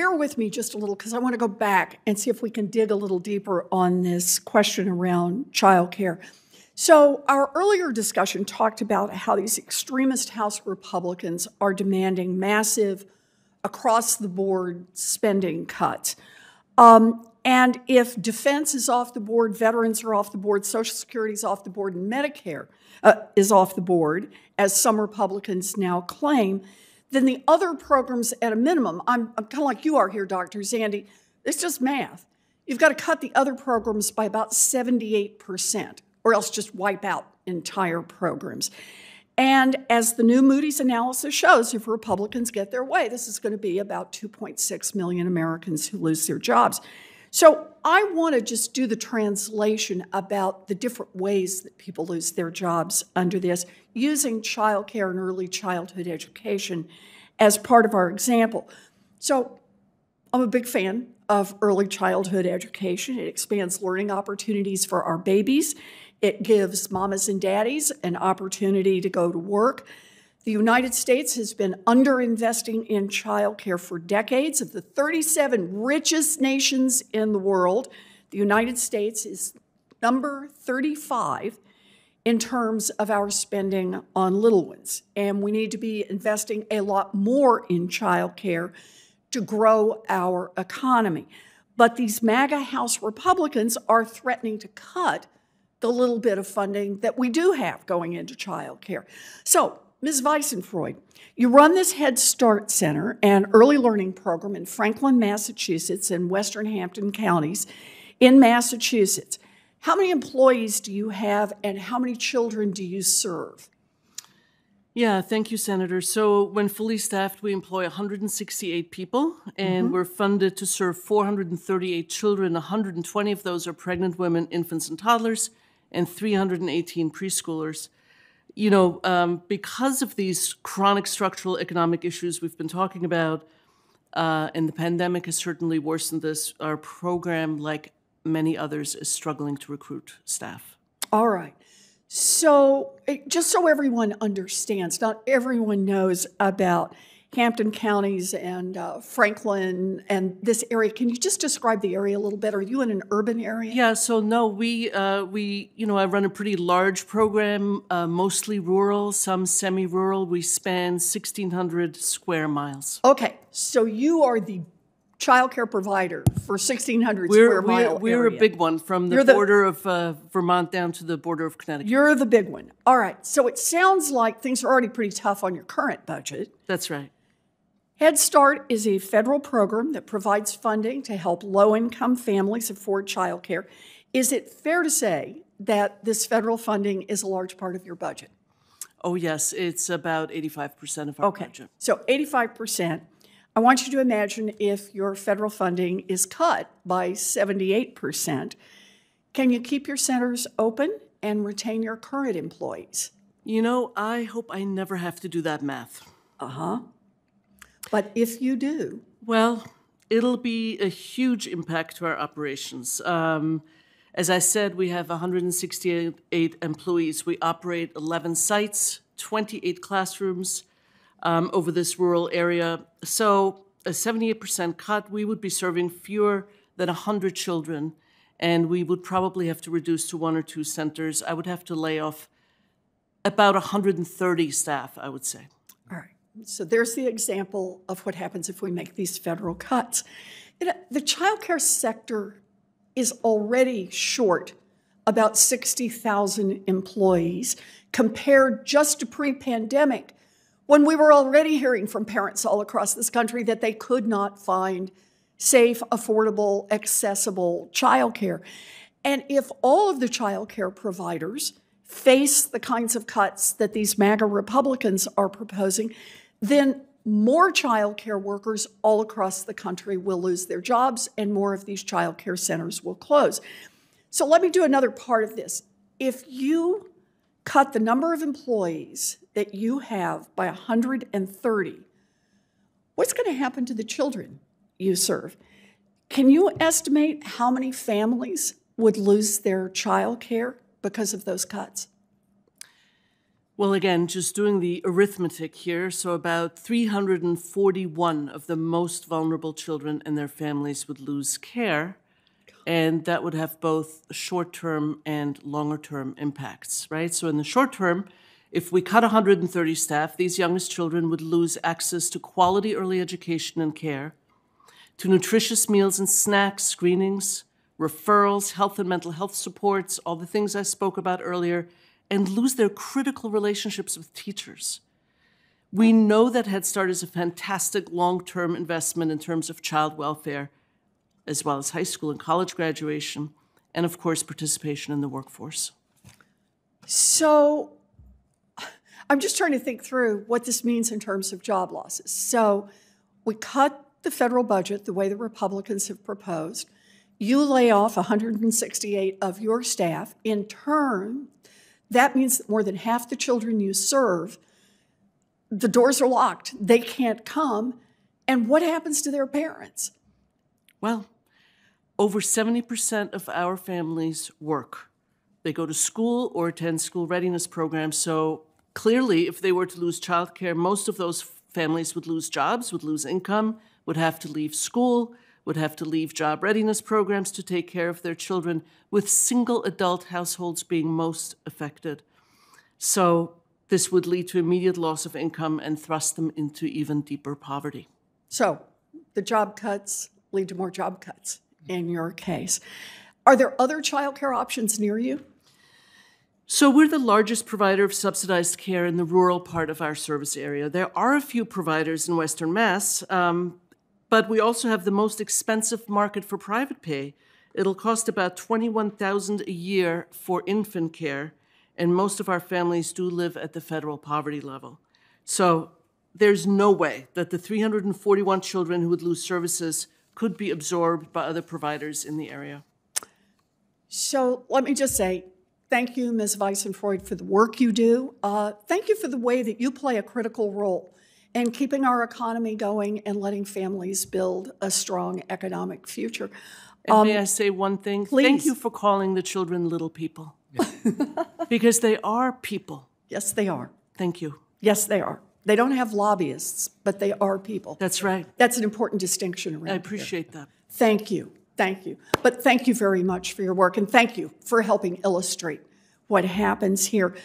bear with me just a little because I want to go back and see if we can dig a little deeper on this question around childcare. So our earlier discussion talked about how these extremist House Republicans are demanding massive, across-the-board spending cuts. And if defense is off the board, veterans are off the board, Social Security is off the board, and Medicare is off the board, as some Republicans now claim, then the other programs at a minimum, I'm kind of like you are here, Dr. Zandi, it's just math. You've got to cut the other programs by about 78%, or else just wipe out entire programs. And as the new Moody's analysis shows, if Republicans get their way, this is going to be about 2.6 million Americans who lose their jobs. So I want to just do the translation about the different ways that people lose their jobs under this, using child care and early childhood education as part of our example. So I'm a big fan of early childhood education. It expands learning opportunities for our babies. It gives mamas and daddies an opportunity to go to work. The United States has been underinvesting in childcare for decades. Of the 37 richest nations in the world, the United States is number 35 in terms of our spending on little ones. And we need to be investing a lot more in childcare to grow our economy. But these MAGA House Republicans are threatening to cut the little bit of funding that we do have going into childcare. So, Ms. Weissenfreud, you run this Head Start Center and early learning program in Franklin, Massachusetts, and Western Hampton counties in Massachusetts. How many employees do you have, and how many children do you serve? Yeah, thank you, Senator. So when fully staffed, we employ 168 people, and we're funded to serve 438 children. 120 of those are pregnant women, infants, and toddlers, and 318 preschoolers. You know, because of these chronic structural economic issues we've been talking about, and the pandemic has certainly worsened this, our program, like many others, is struggling to recruit staff. All right. So just so everyone understands, not everyone knows about Hampton counties and Franklin and this area. Can you just describe the area a little bit? Are you in an urban area? Yeah, so no, we I run a pretty large program, mostly rural, some semi-rural. We span 1,600 square miles. Okay, so you are the child care provider for 1,600 square mile We're area. a big one, from the border of Vermont down to the border of Connecticut. You're the big one. All right, so it sounds like things are already pretty tough on your current budget. That's right. Head Start is a federal program that provides funding to help low-income families afford child care. Is it fair to say that this federal funding is a large part of your budget? Oh, yes. It's about 85% of our budget. So 85%. I want you to imagine if your federal funding is cut by 78%. Can you keep your centers open and retain your current employees? You know, I hope I never have to do that math. But if you do? Well, it'll be a huge impact to our operations. As I said, we have 168 employees. We operate 11 sites, 28 classrooms over this rural area. So a 78% cut, we would be serving fewer than 100 children, and we would probably have to reduce to 1 or 2 centers. I would have to lay off about 130 staff, I would say. All right. So there's the example of what happens if we make these federal cuts. The child care sector is already short about 60,000 employees compared just to pre-pandemic, when we were already hearing from parents all across this country that they could not find safe, affordable, accessible child care. And if all of the child care providers face the kinds of cuts that these MAGA Republicans are proposing, then more child care workers all across the country will lose their jobs and more of these child care centers will close. So let me do another part of this. If you cut the number of employees that you have by 130, what's going to happen to the children you serve? Can you estimate how many families would lose their child care because of those cuts? Well, again, just doing the arithmetic here, so about 341 of the most vulnerable children and their families would lose care, and that would have both short-term and longer-term impacts, right? So in the short term, if we cut 130 staff, these youngest children would lose access to quality early education and care, to nutritious meals and snacks, screenings, referrals, health and mental health supports, all the things I spoke about earlier, and lose their critical relationships with teachers. We know that Head Start is a fantastic long-term investment in terms of child welfare, as well as high school and college graduation, and of course, participation in the workforce. So I'm just trying to think through what this means in terms of job losses. So we cut the federal budget the way the Republicans have proposed. You lay off 168 of your staff. In turn, that means that more than half the children you serve, the doors are locked. They can't come. And what happens to their parents? Well, over 70% of our families work. They go to school or attend school readiness programs. So clearly, if they were to lose childcare, most of those families would lose jobs, would lose income, would have to leave school, would have to leave job readiness programs to take care of their children, with single adult households being most affected. So this would lead to immediate loss of income and thrust them into even deeper poverty. So the job cuts lead to more job cuts in your case. Are there other childcare options near you? So we're the largest provider of subsidized care in the rural part of our service area. There are a few providers in Western Mass, but we also have the most expensive market for private pay. It'll cost about $21,000 a year for infant care, and most of our families do live at the federal poverty level. So there's no way that the 341 children who would lose services could be absorbed by other providers in the area. So let me just say, thank you, Ms. Weissenfreud, for the work you do. Thank you for the way that you play a critical role in keeping our economy going and letting families build a strong economic future. And may I say one thing? Please. Thank you for calling the children little people. Because they are people. Yes, they are. Thank you. Yes, they are. They don't have lobbyists, but they are people. That's right. That's an important distinction around I appreciate that. Thank you. Thank you. But thank you very much for your work, and thank you for helping illustrate what happens here.